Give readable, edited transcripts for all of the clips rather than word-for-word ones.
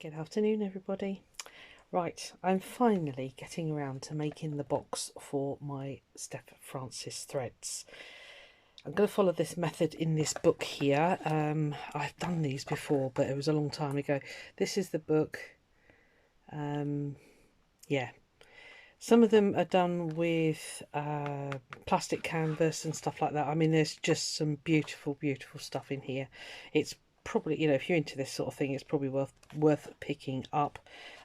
Good afternoon, everybody. Right, I'm finally getting around to making the box for my Steph Francis threads. I'm going to follow this method in this book here. I've done these before, but it was a long time ago. This is the book. Yeah. Some of them are done with plastic canvas and stuff like that. I mean, there's just some beautiful, beautiful stuff in here. It's probably, you know, if you're into this sort of thing, it's probably worth picking up.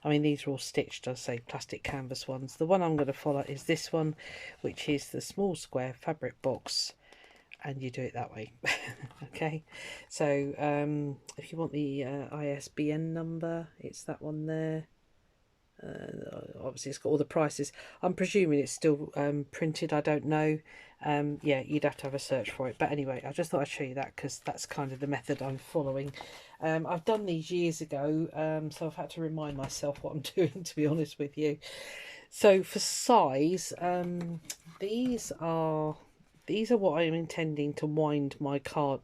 I mean, these are all stitched, I'd say, plastic canvas ones. The one I'm going to follow is this one, which is the small square fabric box, and you do it that way. Okay, so if you want the ISBN number, it's that one there. Obviously it's got all the prices. I'm presuming it's still printed, I don't know. Yeah, you'd have to have a search for it, but anyway, I just thought I'd show you that because that's kind of the method I'm following. I've done these years ago, so I've had to remind myself what I'm doing, to be honest with you. So for size, these are what I'm intending to wind my card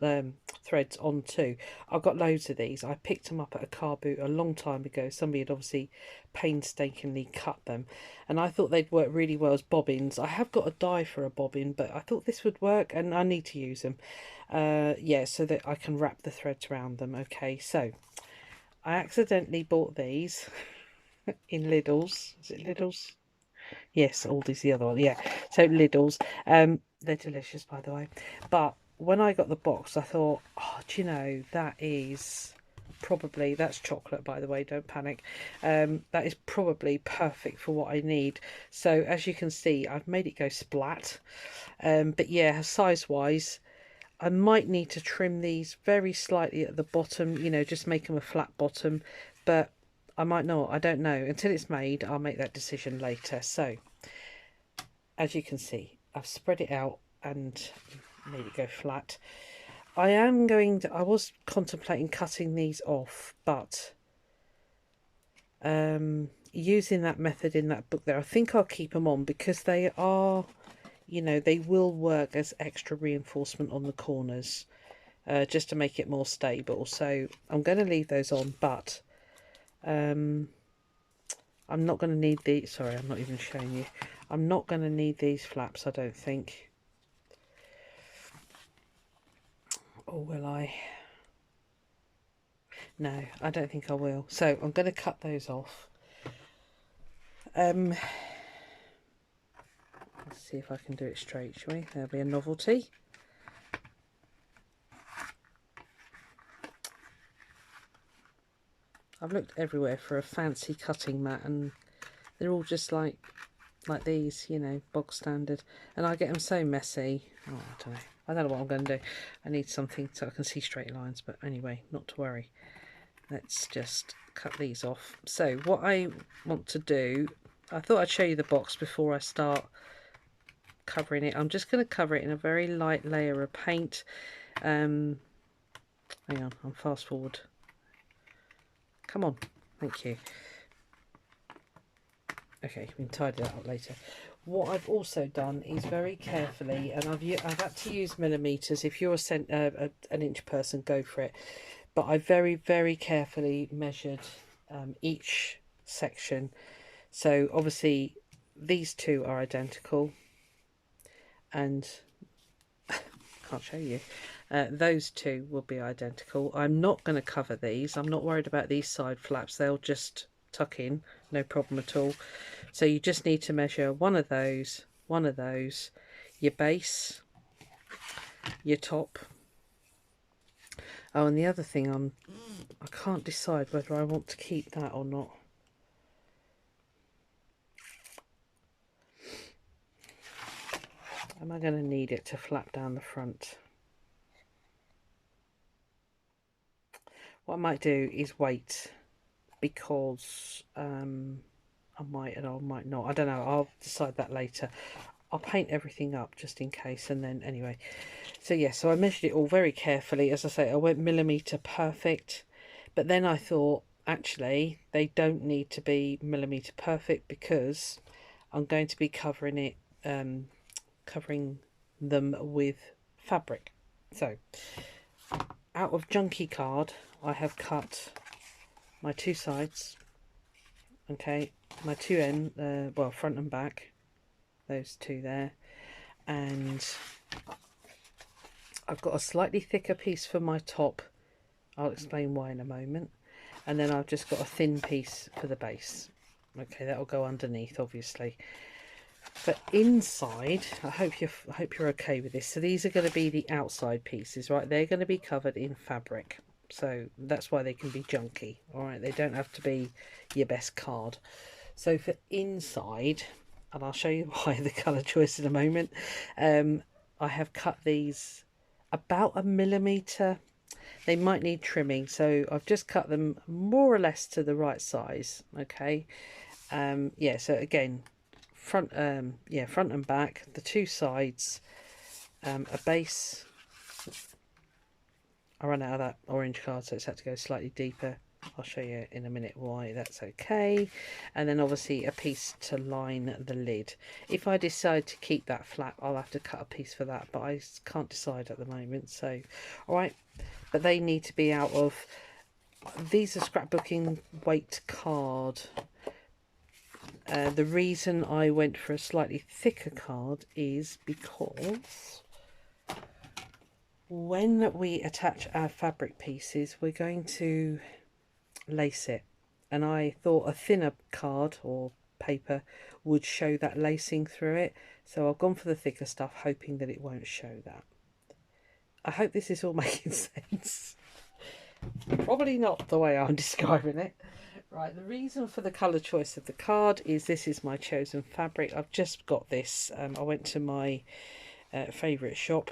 threads onto. I've got loads of these. I picked them up at a car boot a long time ago. Somebody had obviously painstakingly cut them, and I thought they'd work really well as bobbins. I have got a die for a bobbin, but I thought this would work, and I need to use them. Yeah, so that I can wrap the threads around them. Okay, so I accidentally bought these in Lidl's. Is it Lidl's? Yes, Aldi's the other one. Yeah, so Lidl's. They're delicious, by the way. But when I got the box, I thought, oh, do you know, that is probably, that's chocolate, by the way, don't panic. That is probably perfect for what I need. So as you can see, I've made it go splat. But yeah, size-wise, I might need to trim these very slightly at the bottom, you know, just make them a flat bottom. But I might not, I don't know. Until it's made, I'll make that decision later. So, as you can see, I've spread it out and made it go flat. I was contemplating cutting these off, but using that method in that book there, I think I'll keep them on because they are, you know, they will work as extra reinforcement on the corners, just to make it more stable. So I'm going to leave those on, but I'm not going to need these. Sorry, I'm not even showing you. I'm not going to need these flaps, I don't think. Or will I? No, I don't think I will. So I'm going to cut those off. Let's see if I can do it straight, shall we? There'll be a novelty. I've looked everywhere for a fancy cutting mat, and they're all just like these, you know, bog standard. And I get them so messy. Oh, I don't know. I don't know what I'm going to do. I need something so I can see straight lines. But anyway, not to worry. Let's just cut these off. So what I want to do, I thought I'd show you the box before I start covering it. I'm just going to cover it in a very light layer of paint. Hang on, I'm fast forward. Come on, thank you. Okay, we can tidy that up later. What I've also done is very carefully, and I've had to use millimeters. If you're an inch person, go for it. But I very, very carefully measured each section. So obviously these two are identical, and can't show you. Those two will be identical. I'm not going to cover these. I'm not worried about these side flaps. They'll just tuck in, no problem at all. So you just need to measure one of those, your base, your top. Oh, and the other thing, I can't decide whether I want to keep that or not. Am I going to need it to flap down the front? What I might do is wait, because I might and I might not. I don't know. I'll decide that later. I'll paint everything up just in case, and then anyway. So yeah, so I measured it all very carefully. As I say, I went millimetre perfect, but then I thought actually they don't need to be millimetre perfect because I'm going to be covering it, covering them with fabric. So out of junky card, I have cut my two sides, okay, my two end, well, front and back, those two there, and I've got a slightly thicker piece for my top. I'll explain why in a moment. And then I've just got a thin piece for the base. Okay, that'll go underneath, obviously. But inside, I hope you're okay with this. So these are going to be the outside pieces, right? They're going to be covered in fabric. So that's why they can be junky, all right? They don't have to be your best card. So for inside, and I'll show you why the colour choice in a moment, I have cut these about 1 millimetre. They might need trimming, so I've just cut them more or less to the right size. Okay, yeah. So again, front and back, the two sides, a base. I ran out of that orange card, so it's had to go slightly deeper. I'll show you in a minute why that's okay. And then obviously a piece to line the lid. If I decide to keep that flap, I'll have to cut a piece for that, but I can't decide at the moment. So, all right, but they need to be out of, these are scrapbooking weight card. The reason I went for a slightly thicker card is because when we attach our fabric pieces, we're going to lace it, and I thought a thinner card or paper would show that lacing through it, so I've gone for the thicker stuff, hoping that it won't show that. I hope this is all making sense. Probably not the way I'm describing it. Right, the reason for the colour choice of the card is this is my chosen fabric. I've just got this. I went to my favourite shop,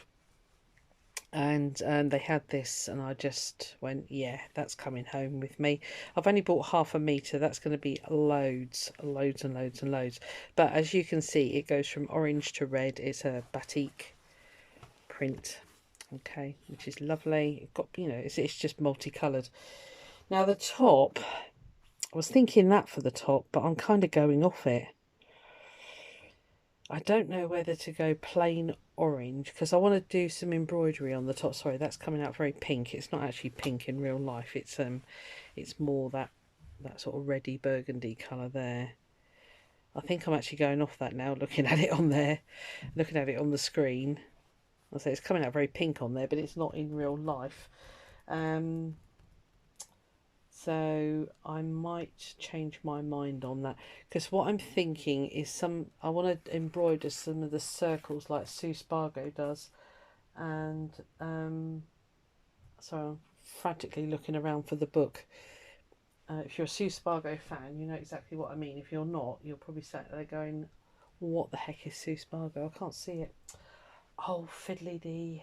and they had this, and I just went, yeah, that's coming home with me. I've only bought 1/2 metre. That's going to be loads and loads and loads. But as you can see, it goes from orange to red. It's a batik print, okay, which is lovely. It got, you know, it's just multicoloured. Now the top, I was thinking that for the top, but I'm kind of going off it. I don't know whether to go plain orange, because I want to do some embroidery on the top. Sorry, that's coming out very pink. It's not actually pink in real life. It's more that sort of reddy burgundy colour there. I think I'm actually going off that now, looking at it on there, looking at it on the screen. I say it's coming out very pink on there, but it's not in real life. So I might change my mind on that, because what I'm thinking is I want to embroider some of the circles like Sue Spargo does, and so I'm frantically looking around for the book. If you're a Sue Spargo fan, you know exactly what I mean. If you're not, you're probably sat there going, what the heck is Sue Spargo? I can't see it. Oh, fiddly dee.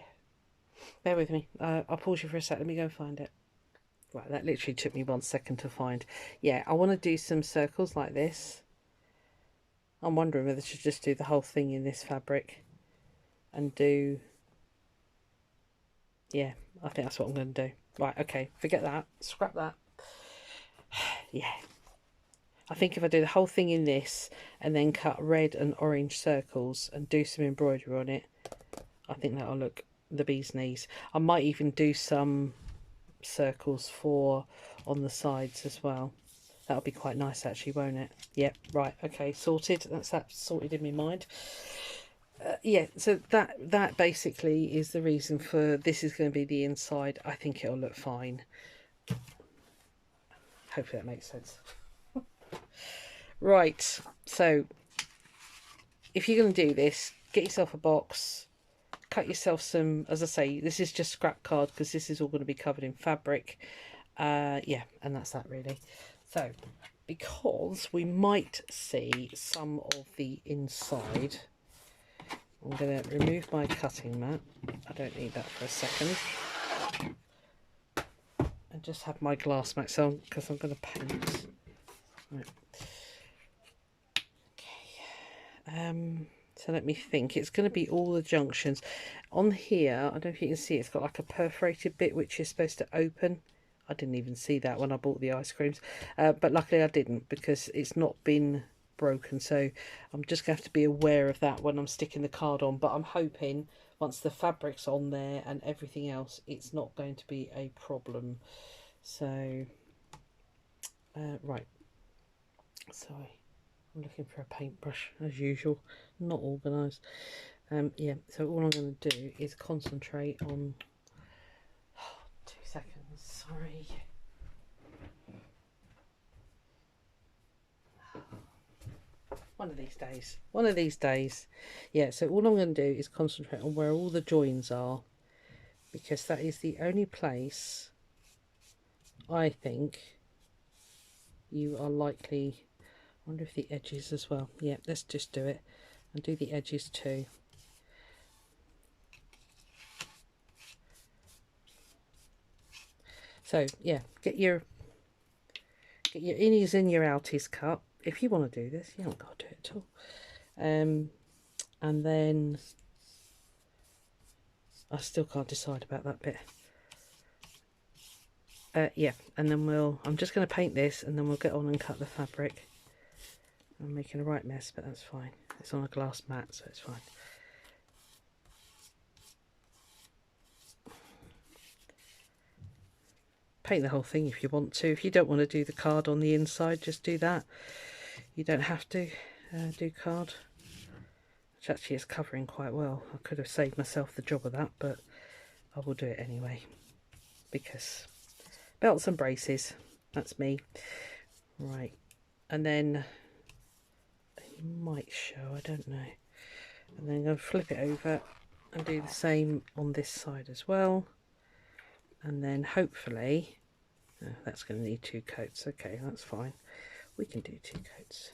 Bear with me. I'll pause you for a sec. Let me go and find it. Right, that literally took me 1 second to find. Yeah, I want to do some circles like this. I'm wondering whether to just do the whole thing in this fabric and do... Yeah, I think that's what I'm going to do. Right, okay, forget that. Scrap that. Yeah. I think if I do the whole thing in this and then cut red and orange circles and do some embroidery on it, I think that'll look the bee's knees. I might even do some circles on the sides as well. That'll be quite nice actually, won't it? Yep, right, okay, sorted. That's that sorted in my mind. Yeah, so that basically is the reason for this is going to be the inside. I think it'll look fine. Hopefully that makes sense. Right, so if you're going to do this, get yourself a box, cut yourself some, as I say, this is just scrap card because this is all going to be covered in fabric. Yeah, and that's that really. So because we might see some of the inside, I'm going to remove my cutting mat. I don't need that for a second. And just have my glass mat on because I'm going to paint. Right. Okay. So let me think. It's going to be all the junctions. On here, I don't know if you can see, it's got like a perforated bit which is supposed to open. I didn't even see that when I bought the ice creams. But luckily I didn't, because it's not been broken. So I'm just going to have to be aware of that when I'm sticking the card on. But I'm hoping once the fabric's on there and everything else, it's not going to be a problem. So Right, sorry, I'm looking for a paintbrush as usual, not organised. Yeah, so all I'm going to do is concentrate on 2 seconds, sorry. One of these days. Yeah, so all I'm going to do is concentrate on where all the joins are, because that is the only place I think you are likely. I wonder if the edges as well. Yeah, let's just do it and do the edges too. So yeah, get your innies and your outies cut. If you want to do this, you haven't got to do it at all. And then I still can't decide about that bit. Yeah, and then I'm just going to paint this, and then we'll get on and cut the fabric. I'm making a right mess, but that's fine. It's on a glass mat, so it's fine. Paint the whole thing if you want to. If you don't want to do the card on the inside, just do that. You don't have to do card, which actually is covering quite well. I could have saved myself the job of that, but I will do it anyway, because belts and braces, that's me. Right, and then it might show, I don't know. And then I'm going to flip it over and do the same on this side as well. And then hopefully, that's going to need 2 coats. Okay, that's fine. We can do 2 coats.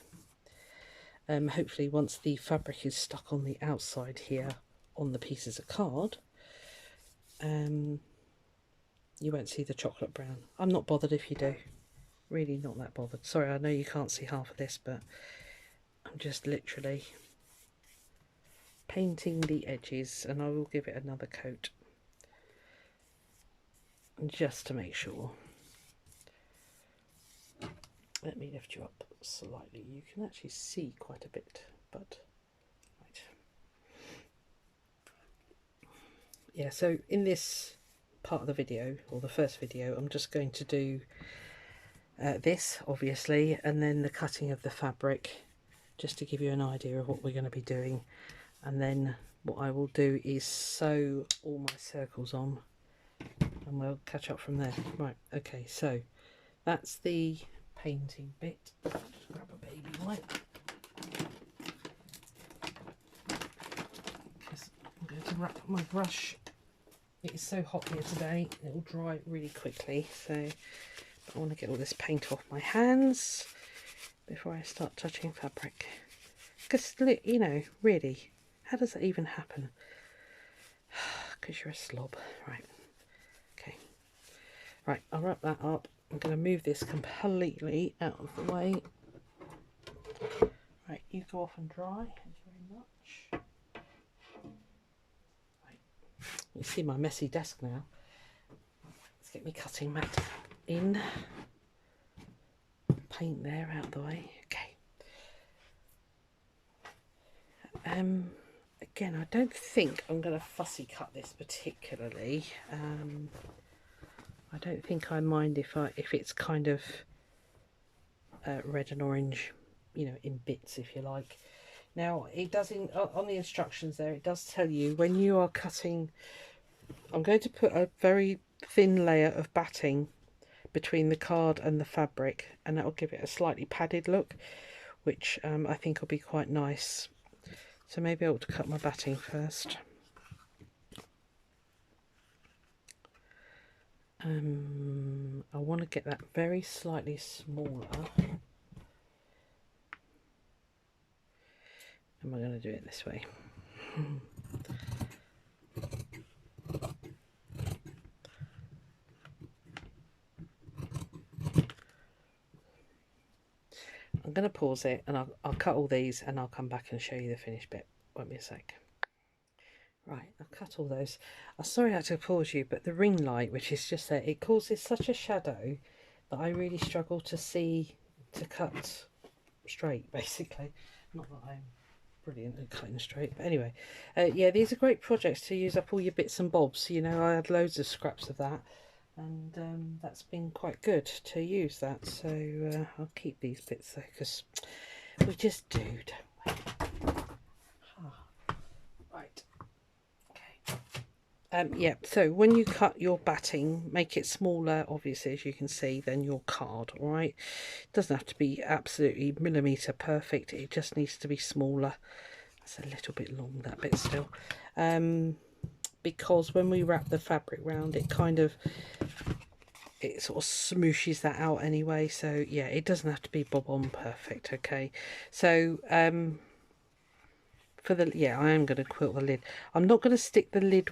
Hopefully once the fabric is stuck on the outside here on the pieces of card, you won't see the chocolate brown. I'm not bothered if you do. Really not that bothered. Sorry, I know you can't see half of this, but I'm just literally painting the edges, and I will give it another coat just to make sure. Let me lift you up slightly. You can actually see quite a bit, but right. Yeah, so in this part of the video, or the first video, I'm just going to do this, obviously, and then the cutting of the fabric, just to give you an idea of what we're going to be doing. And then what I will do is sew all my circles on, and we'll catch up from there. Right, okay, so that's the painting bit. Just grab a baby wipe, because I'm going to wrap my brush. It is so hot here today, it will dry really quickly, so I want to get all this paint off my hands before I start touching fabric. Because, you know, really, how does that even happen? Because you're a slob. Right, okay. Right, I'll wrap that up. I'm going to move this completely out of the way. Right, you go off and dry. Thank you very much. Right, you see my messy desk now. Let's get me cutting mat in. Paint there out of the way. Okay. Again, I don't think I'm going to fussy cut this particularly. I don't think I mind if it's kind of red and orange, you know, in bits, if you like. Now, it does, on the instructions there, it does tell you when you are cutting. I'm going to put a very thin layer of batting between the card and the fabric, and that will give it a slightly padded look, which I think will be quite nice. So maybe I ought to cut my batting first. I want to get that very slightly smaller. Am I going to do it this way? I'm going to pause it, and I'll cut all these, and I'll come back and show you the finished bit. Won't be a sec. Right, I've cut all those. I'm sorry I had to pause you, but the ring light, which is just there, it causes such a shadow that I really struggle to see, to cut straight, basically. Not that I'm brilliant at cutting straight, but anyway. Yeah, these are great projects to use up all your bits and bobs. You know, I had loads of scraps of that. and that's been quite good to use that. So I'll keep these bits though, because we just do, don't we? Right. Okay. Yeah, so when you cut your batting, make it smaller, obviously, as you can see, than your card, all right? It doesn't have to be absolutely millimetre perfect. It just needs to be smaller. That's a little bit long, that bit still. Because when we wrap the fabric round, it sort of smooshes that out anyway. So, yeah, it doesn't have to be bob-on perfect, okay? So, for the, yeah, I am going to quilt the lid. I'm not going to stick the lid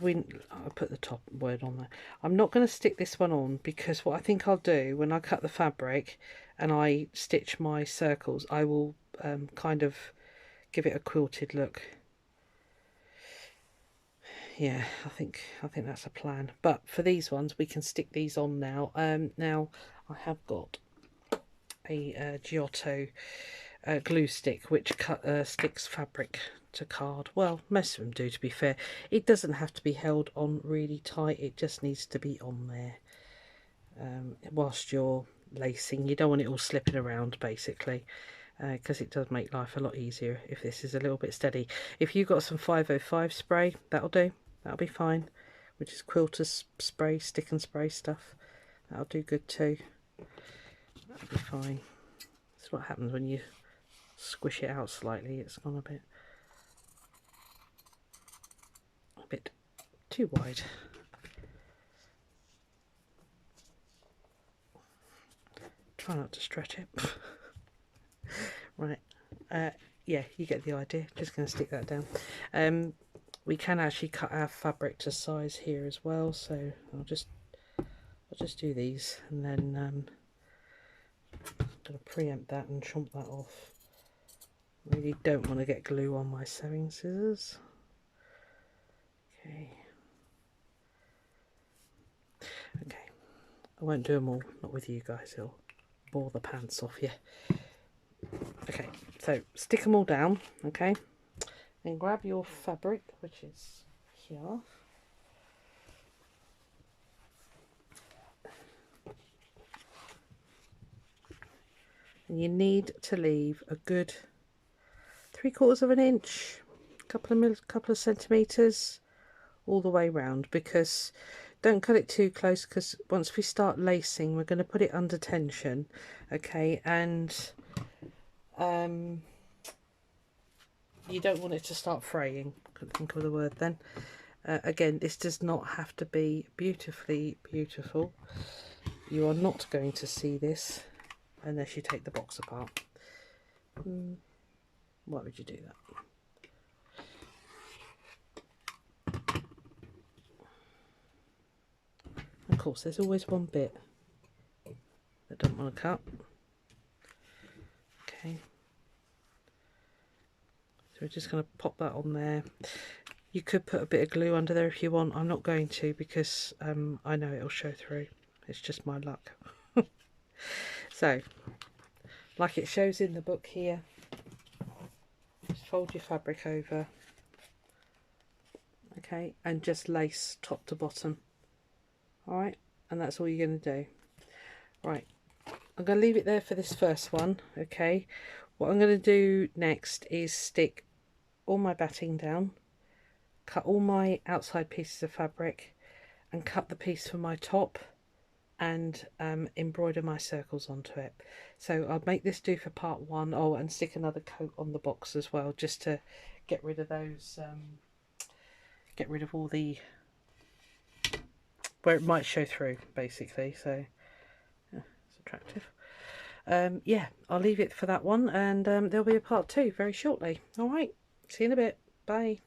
I'll put the top word on there. I'm not going to stick this one on, because what I think I'll do when I cut the fabric and I stitch my circles, I will kind of give it a quilted look. Yeah, I think that's a plan. But for these ones, we can stick these on now. Now I have got a Giotto glue stick, which sticks fabric to card. Well, most of them do, to be fair. It doesn't have to be held on really tight. It just needs to be on there whilst you're lacing. You don't want it all slipping around, basically, because it does make life a lot easier if this is a little bit steady. If you've got some 505 spray, that'll do. That'll be fine, which is quilter's spray, stick and spray stuff. That'll do good too. That'll be fine. That's what happens when you squish it out slightly. It's gone a bit too wide. Try not to stretch it. Right. Yeah, you get the idea. Just going to stick that down. We can actually cut our fabric to size here as well, so I'll just do these, and then I'm going to preempt that and chomp that off. Really don't want to get glue on my sewing scissors. Okay. I won't do them all, not with you guys, it'll bore the pants off you. Okay, so stick them all down, okay? Then grab your fabric, which is here. And you need to leave a good 3/4 of an inch, couple of centimetres all the way round, because don't cut it too close, because once we start lacing, we're going to put it under tension, okay? And you don't want it to start fraying. Couldn't think of the word then. Again, this does not have to be beautifully beautiful. You are not going to see this unless you take the box apart. Why would you do that? Of course, there's always one bit that I don't want to cut. Okay. So we're just going to pop that on there. You could put a bit of glue under there if you want. I'm not going to, because I know it'll show through. It's just my luck. So, like it shows in the book here, just fold your fabric over, okay, and just lace top to bottom. Alright, and that's all you're going to do. Right, I'm going to leave it there for this first one, okay. What I'm going to do next is stick all my batting down, cut all my outside pieces of fabric, and cut the piece for my top, and embroider my circles onto it. So I'll make this do for part one. Oh, and stick another coat on the box as well, just to get rid of those, get rid of all the, where it might show through, basically. So yeah, it's attractive. Yeah, I'll leave it for that one, and there'll be a part two very shortly. All right, see you in a bit. Bye.